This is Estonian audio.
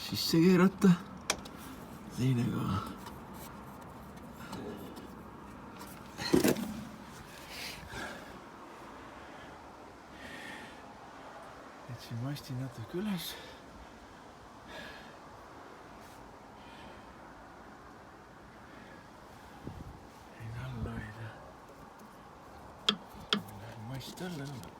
sisse keerata, teine ka. jätsin masti natuke üles. Võin alla hoida. Mast alla.